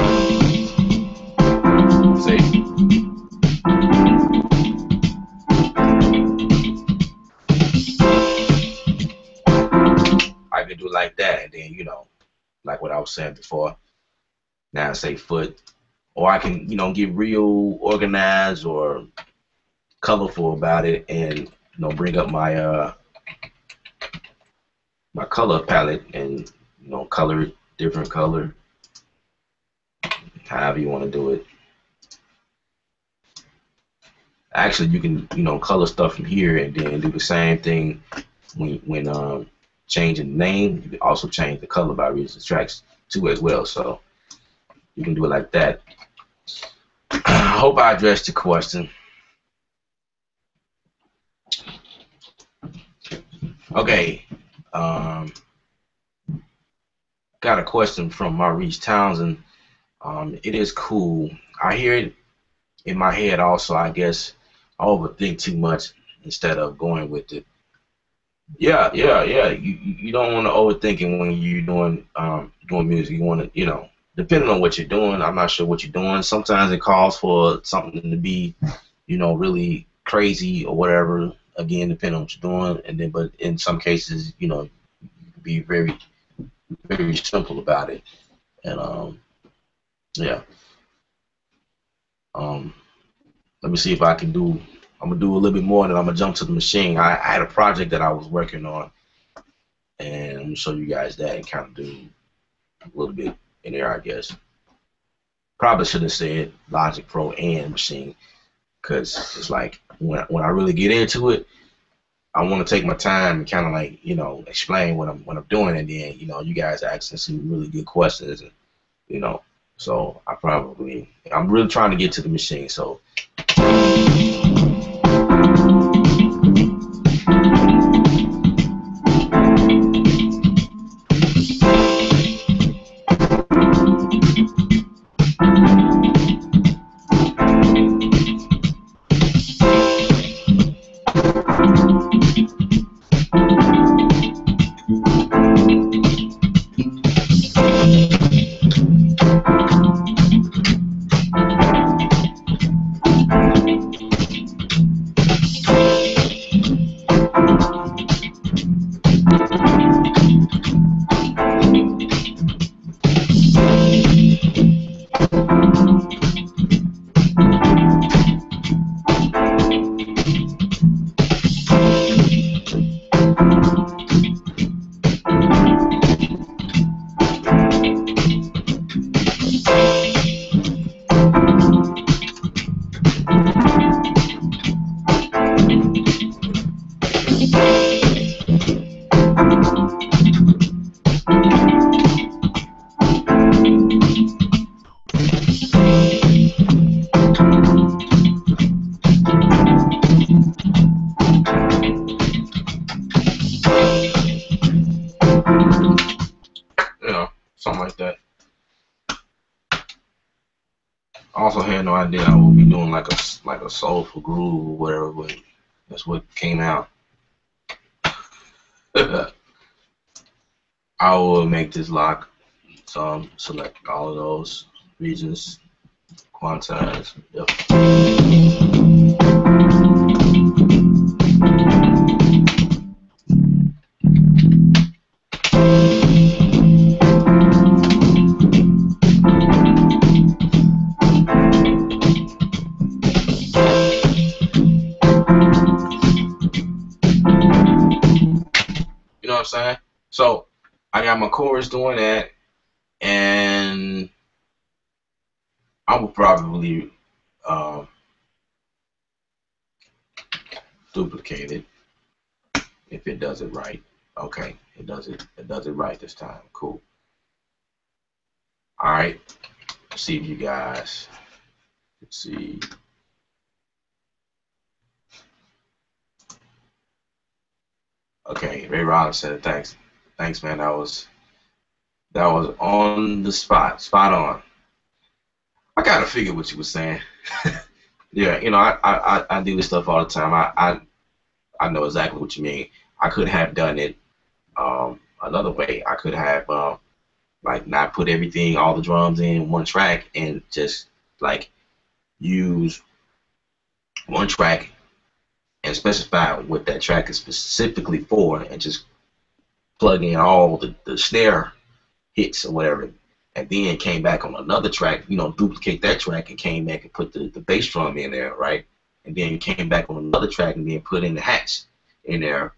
Say, I can do it like that, and then, you know, like what I was saying before. Now say foot, or I can, you know, get real organized or colorful about it, and, you know, bring up my my color palette and, you know, color it different color, however you want to do it. Actually, you can, you know, color stuff from here and then do the same thing when changing the name. You can also change the color by region tracks too as well. So you can do it like that. I hope I addressed your question. Okay. Got a question from Maurice Townsend. It is cool. I hear it in my head also. I guess I overthink too much instead of going with it. Yeah. You don't want to overthink it when you're doing music. You want to, you know, depending on what you're doing. I'm not sure what you're doing. Sometimes it calls for something to be, you know, really crazy or whatever. Again, depending on what you're doing, and then, but in some cases, you know, you can be very simple about it. And yeah. Um, Let me see if I can do. I'm gonna do a little bit more, and I'm gonna jump to the machine. I had a project that I was working on, and I'm gonna show you guys that and kind of do a little bit in there, I guess. Probably should have said Logic Pro and Machine, because it's like when I really get into it, I want to take my time and kind of, like, you know, explain what I'm doing, and then, you know, you guys asking some really good questions, and, you know, so I'm really trying to get to the machine. So something like that. I also had no idea I would be doing like a soulful groove or whatever, but that's what came out. I will make this lock. So select all of those regions, quantize. Yep. You know what I'm saying? So I got my chorus doing that, and I will probably duplicate it if it does it right. Okay, it does it right this time. Cool. All right. Let's see if you guys can see. Okay, Ray Rollins said thanks. Thanks, man. That was on the spot on. I kind of figured what you were saying. Yeah, you know, I do this stuff all the time. I know exactly what you mean. I could have done it Another way I could have like not put everything, all the drums in one track, and just like use one track and specify what that track is specifically for, and just plug in all the snare hits or whatever, and then came back on another track, you know, duplicate that track and came back and put the bass drum in there, right? And then came back on another track and then put in the hats in there.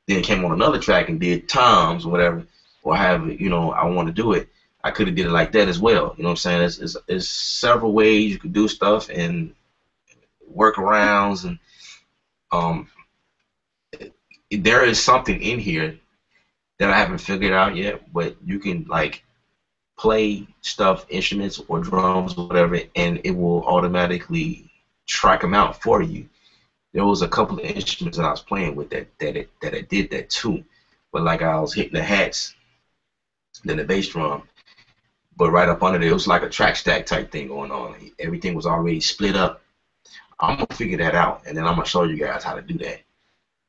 Then came on another track and did toms or whatever, or however, you know, I want to do it. I could have did it like that as well. You know what I'm saying? There's several ways you could do stuff and workarounds, and um, there is something in here that I haven't figured out yet, but you can like play stuff, instruments or drums or whatever, and it will automatically track them out for you. There was a couple of instruments that I was playing with that it did that too, but like I was hitting the hats, then the bass drum, but right up under there, it was like a track stack type thing going on. Everything was already split up. I'm gonna figure that out, and then I'm gonna show you guys how to do that,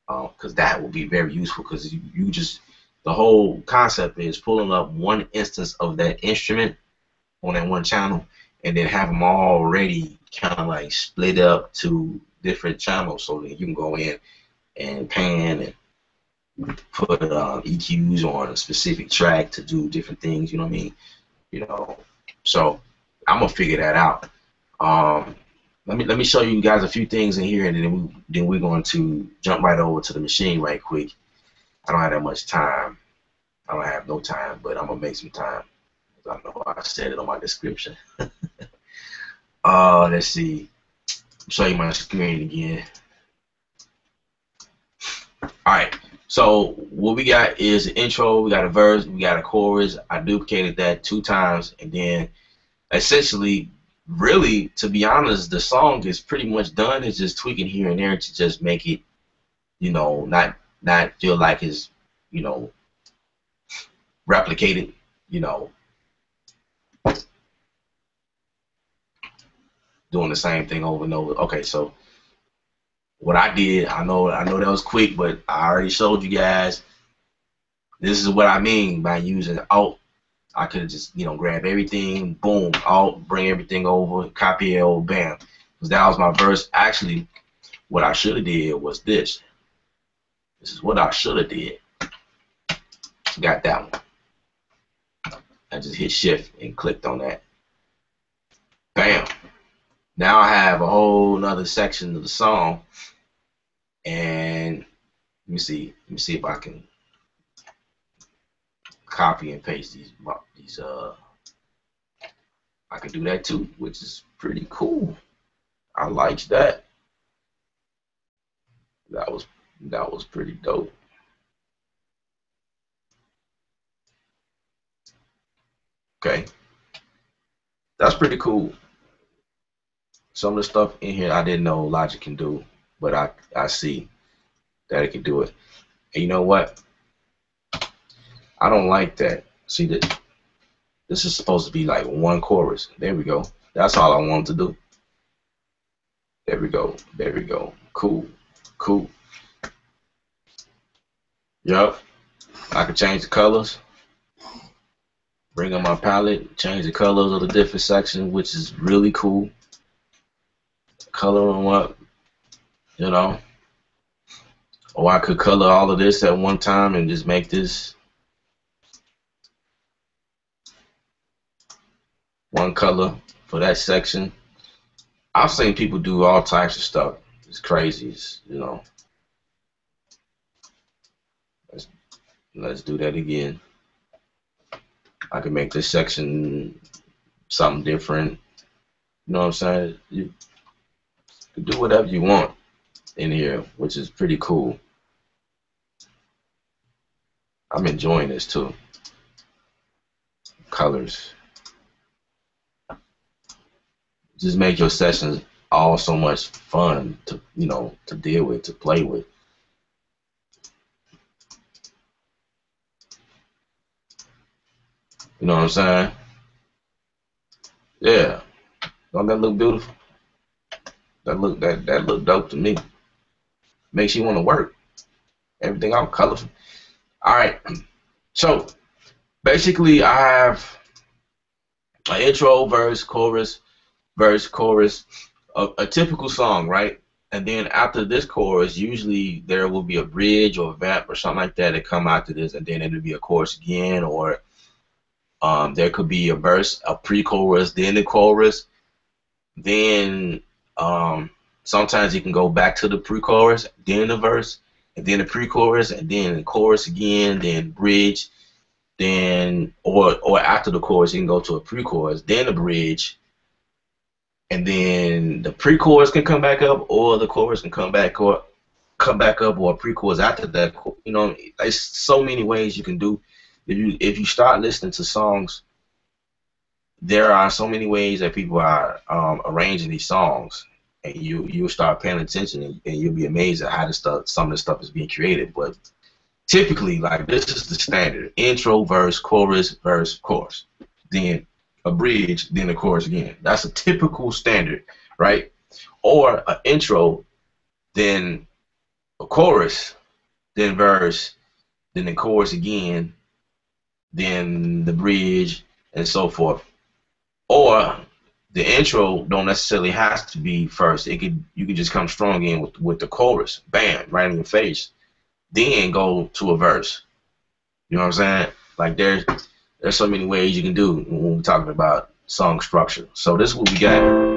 because that will be very useful. Because you just, the whole concept is pulling up one instance of that instrument on that one channel, and then have them already kind of like split up to different channels, so that you can go in and pan and put EQs on a specific track to do different things. You know what I mean? You know, so I'm gonna figure that out. Um, let me show you guys a few things in here, and then we're going to jump right over to the machine right quick. I don't have that much time. I don't have no time, but I'm gonna make some time. I know I said it on my description. Let's see. Show you my screen again. All right. So what we got is an intro. We got a verse. We got a chorus. I duplicated that 2 times, and then essentially, really, to be honest, the song is pretty much done. It's just tweaking here and there to just make it, you know, not feel like it's, you know, replicated, you know, doing the same thing over and over. Okay, so what I did, I know that was quick, but I already showed you guys. This is what I mean by using Alt. I could have just, you know, grab everything, boom, Alt, bring everything over, copy it over, bam. Because that was my verse. Actually, what I should have did was this. This is what I should have did. Got that one. I just hit shift and clicked on that. Bam. Now I have a whole nother section of the song, and let me see if I can copy and paste these. I can do that too, which is pretty cool. I like that. That was pretty dope. Okay, that's pretty cool. Some of the stuff in here I didn't know Logic can do, but I see that it can do it. And you know what? I don't like that. See that this is supposed to be like one chorus. There we go. That's all I wanted to do. There we go. There we go. Cool. Cool. Yup. I can change the colors. Bring up my palette, change the colors of the different sections, which is really cool. Color them up, you know. Or I could color all of this at one time and just make this one color for that section. I've seen people do all types of stuff. It's crazy, you know. Let's do that again. I can make this section something different. You know what I'm saying? You can do whatever you want in here, which is pretty cool. I'm enjoying this too. Colors. Just make your sessions all so much fun to, you know, to deal with, to play with. You know what I'm saying? Yeah. Don't that look beautiful? That look dope to me. Makes you want to work. Everything all colorful. All right. So basically, I have an intro, verse, chorus, a typical song, right? And then after this chorus, usually there will be a bridge or a vamp or something like that that come after this, and then it'll be a chorus again, or there could be a verse, a pre-chorus, then the chorus, then sometimes you can go back to the pre-chorus, then the verse, and then the pre-chorus, and then the chorus again, then bridge, then or after the chorus you can go to a pre-chorus, then the bridge, and then the pre-chorus can come back up, or the chorus can come back up, or a pre-chorus after that. You know, there's so many ways you can do. If you start listening to songs, there are so many ways that people are arranging these songs, and you'll start paying attention, and you'll be amazed at how some of this stuff is being created. But typically, like, this is the standard: intro, verse, chorus, then a bridge, then the chorus again. That's a typical standard, right? Or an intro, then a chorus, then verse, then the chorus again, then the bridge, and so forth. Or the intro don't necessarily have to be first. You could just come strong in with the chorus, bam, right in your face. Then go to a verse. You know what I'm saying? Like, there's so many ways you can do when we're talking about song structure. So this is what we got.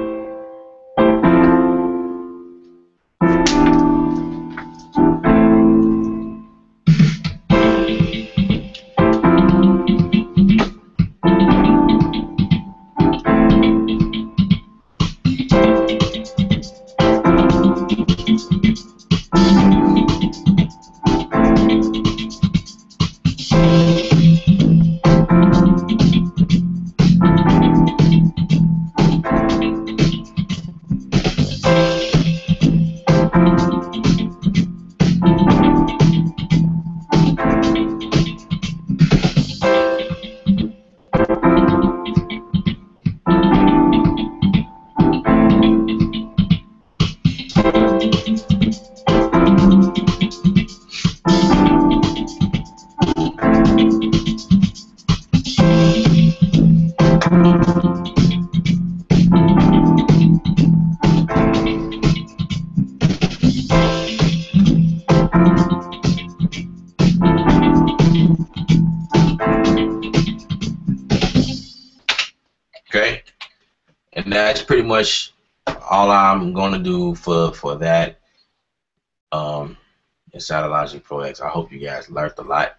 Okay, and that's pretty much all I'm gonna do for that inside of Logic Pro X. I hope you guys learned a lot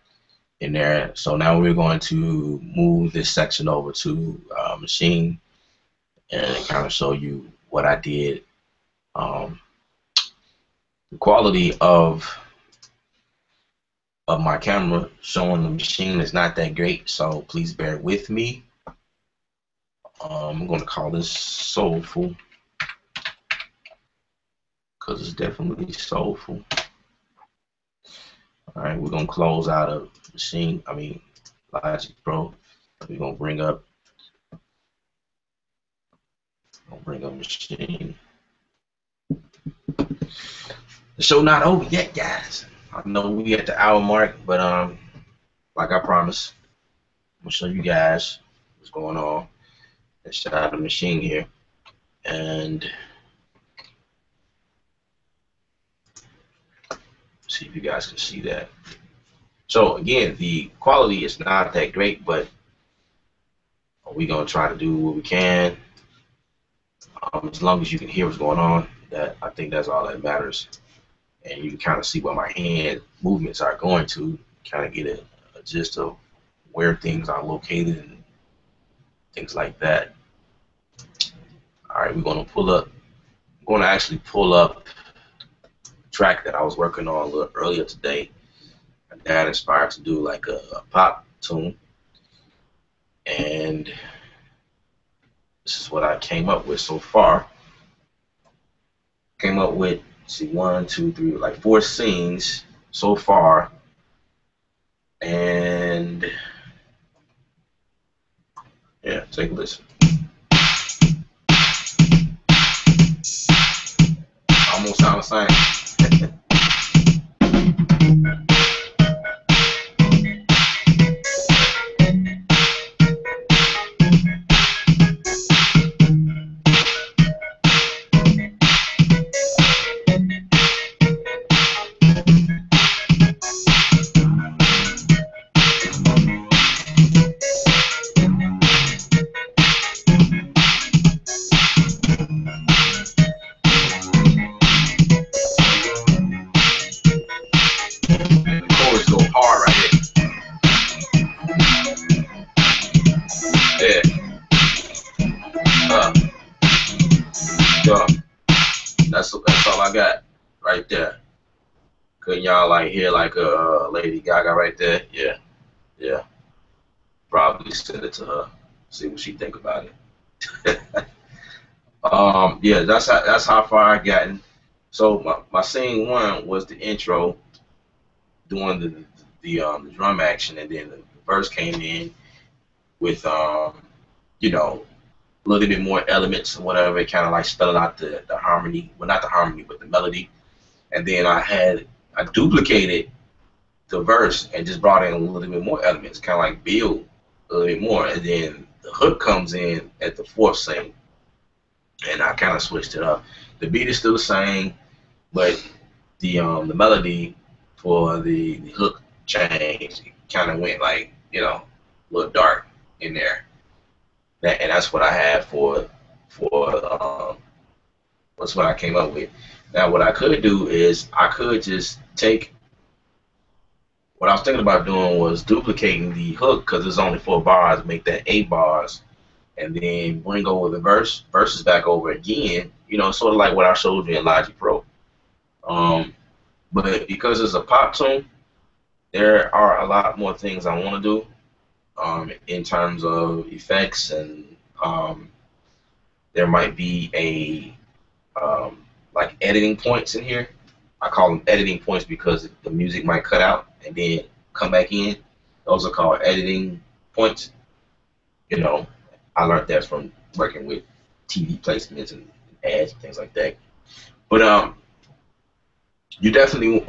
in there. So now we're going to move this section over to Maschine and kind of show you what I did. The quality of my camera showing the Maschine is not that great, so please bear with me. I'm going to call this soulful because it's definitely soulful. All right, we're going to close out of Logic Pro. We're going to bring up Maschine. The show not over yet, guys. I know we at the hour mark, but like I promised, I'm gonna show you guys what's going on inside the Maschine here, and see if you guys can see that. So again, the quality is not that great, but we're gonna try to do what we can. As long as you can hear what's going on, I think that's all that matters. And you can kind of see where my hand movements are going to, kind of get a gist of where things are located and things like that. All right, we're going to actually pull up a track that I was working on a little earlier today. My dad inspired to do like a pop tune, and this is what I came up with so far. Came up with, see, 1, 2, 3, like 4 scenes so far, and yeah, take a listen. Almost sound the same. Couldn't y'all like hear like a Lady Gaga right there? Yeah, yeah. Probably send it to her. See what she think about it. Yeah, that's how far I gotten. So my scene one was the intro, doing the drum action, and then the verse came in with you know a little bit more elements and whatever. It kind of like spelling out the harmony, well not the harmony but the melody. And then I duplicated the verse and just brought in a little bit more elements, kind of like build a little bit more. And then the hook comes in at the fourth scene, and I kind of switched it up. The beat is still the same, but the melody for the hook change kind of went like a little dark in there. And that's what I had for that's what I came up with. Now what I could do is I could just take what I was thinking about doing was duplicating the hook because it's only 4 bars, make that 8 bars, and then bring over the verses back over again. Sort of like what I showed you in Logic Pro. But because it's a pop tune, there are a lot more things I want to do in terms of effects, and there might be like editing points in here. I call them editing points because the music might cut out and then come back in. Those are called editing points. You know, I learned that from working with TV placements and ads and things like that. But you definitely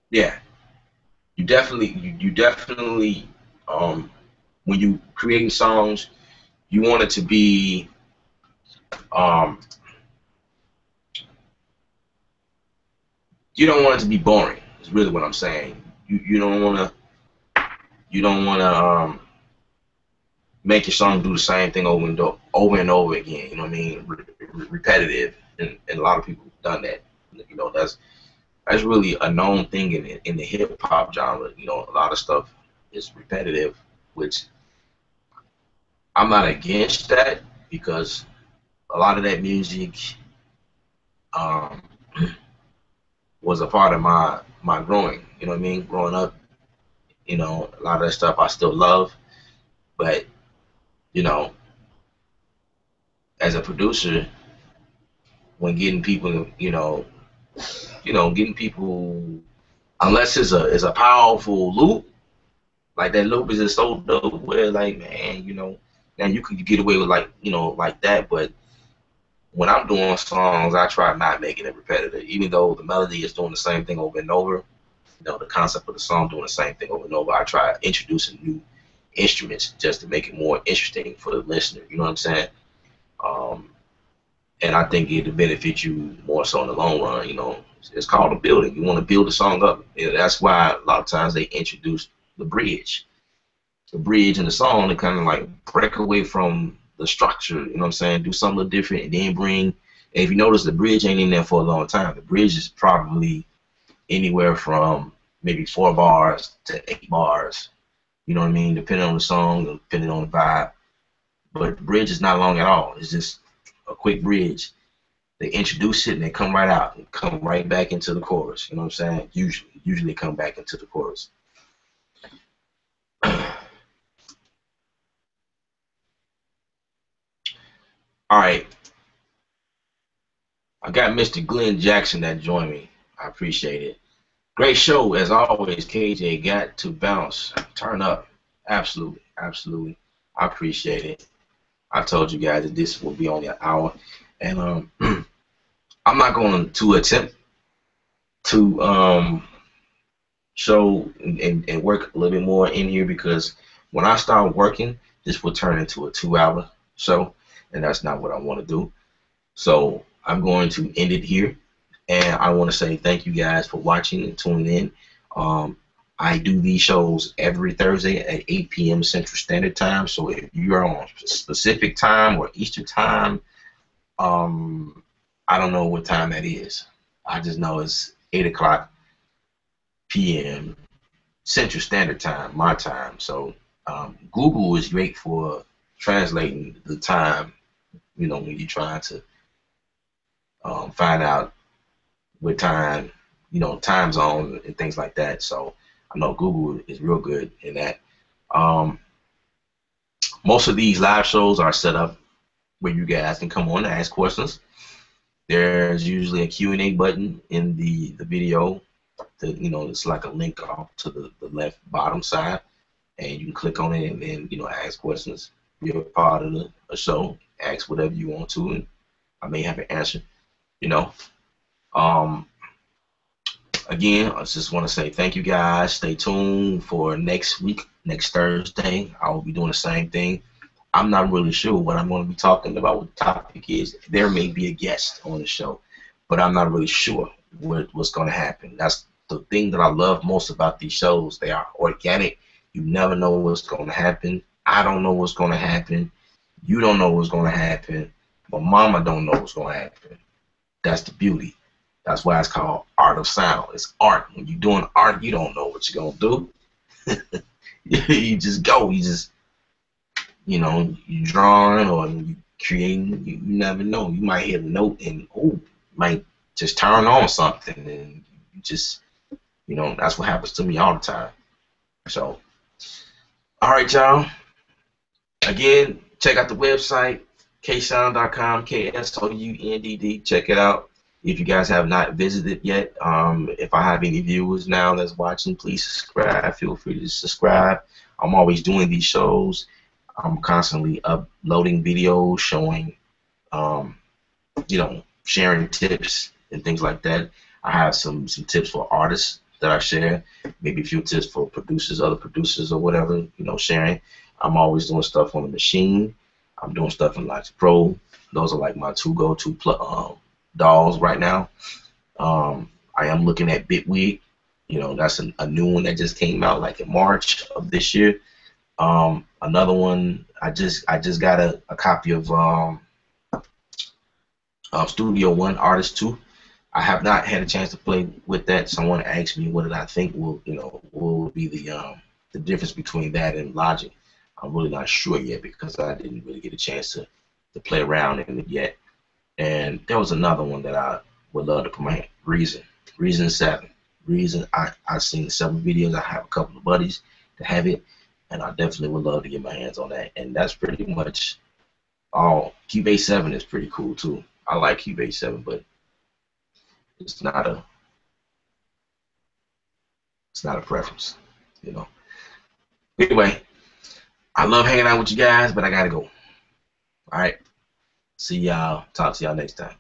yeah, you definitely when you creating songs, you want it to be um you don't want it to be boring. Is really what I'm saying. You don't want to make your song do the same thing over and over again. You know what I mean? Repetitive, and a lot of people have done that. That's really a known thing in the hip hop genre. A lot of stuff is repetitive, which I'm not against that because a lot of that music um, was a part of my growing. You know what I mean? Growing up, a lot of that stuff I still love, but you know, as a producer, when getting people, getting people, unless it's a powerful loop, like that loop is just so dope where like, man, now you could get away with like, like that, but when I'm doing songs, I try not making it repetitive, even though the melody is doing the same thing over and over. The concept of the song doing the same thing over and over. I try introducing new instruments just to make it more interesting for the listener. You know what I'm saying? Um, and I think it'll benefit you more so in the long run. It's called a building. You want to build a song up. That's why a lot of times they introduce the bridge. The bridge in the song to kind of like break away from the structure. You know what I'm saying? Do something a little different, and then bring. And if you notice, the bridge ain't in there for a long time. The bridge is probably anywhere from maybe 4 bars to 8 bars. You know what I mean? Depending on the song, depending on the vibe. But the bridge is not long at all. It's just a quick bridge. They introduce it and they come right out and come right back into the chorus. You know what I'm saying? Usually come back into the chorus. All right. I got Mr. Glenn Jackson that joined me. I appreciate it. Great show as always, KJ. Got to bounce. Turn up. Absolutely. Absolutely. I appreciate it. I told you guys that this will be only an hour. And I'm not going to attempt to show and work a little bit more in here because when I start working, this will turn into a 2-hour show, and that's not what I want to do. So I'm going to end it here, and I want to say thank you guys for watching and tuning in. I do these shows every Thursday at 8 p.m. Central Standard Time. So if you are on Pacific time or Eastern time, I don't know what time that is. I just know it's 8 o'clock p.m. Central Standard Time, my time. So Google is great for translating the time, when you're trying to find out with time, time zone and things like that. So I know Google is real good in that. Most of these live shows are set up where you guys can come on and ask questions. There's usually a Q&A button in the video. It's like a link off to the left bottom side, and you can click on it and then ask questions. You're part of the show. Ask whatever you want to, and I may have an answer. Um, Again, I just want to say thank you guys. Stay tuned for next week, next Thursday. I will be doing the same thing. I'm not really sure what I'm going to be talking about, what the topic is. There may be a guest on the show, but I'm not really sure what's going to happen. That's the thing that I love most about these shows. They are organic. You never know what's going to happen. I don't know what's going to happen. You don't know what's going to happen. My mama don't know what's going to happen. That's the beauty. That's why it's called art of sound. It's art. When you're doing art, you don't know what you're going to do. You just go. You drawing or you creating. You never know. You might hit a note and, might just turn on something. And you just, that's what happens to me all the time. So, all right, y'all. Again, check out the website, ksound.com, KSOUNDD. Check it out. If you guys have not visited yet, if I have any viewers now that's watching, please subscribe. Feel free to subscribe. I'm always doing these shows. I'm constantly uploading videos showing, sharing tips and things like that. I have some tips for artists that I share, maybe a few tips for producers, other producers or whatever, sharing. I'm always doing stuff on the Maschine. I'm doing stuff in Logic Pro. Those are like my two go-to dolls right now. I am looking at Bitwig. That's a new one that just came out like in March of this year. Another one, I just got a copy of Studio One Artist 2. I have not had a chance to play with that. Someone asked me what did I think will be the difference between that and Logic. I'm really not sure yet because I didn't really get a chance to play around in it yet. And there was another one that I would love to put my hand. Reason 7. I've seen several videos. I have a couple of buddies that have it, and I definitely would love to get my hands on that. And that's pretty much all. Cubase 7 is pretty cool too. I like Cubase 7, but it's not a preference, Anyway, I love hanging out with you guys, but I gotta go. All right. See y'all. Talk to y'all next time.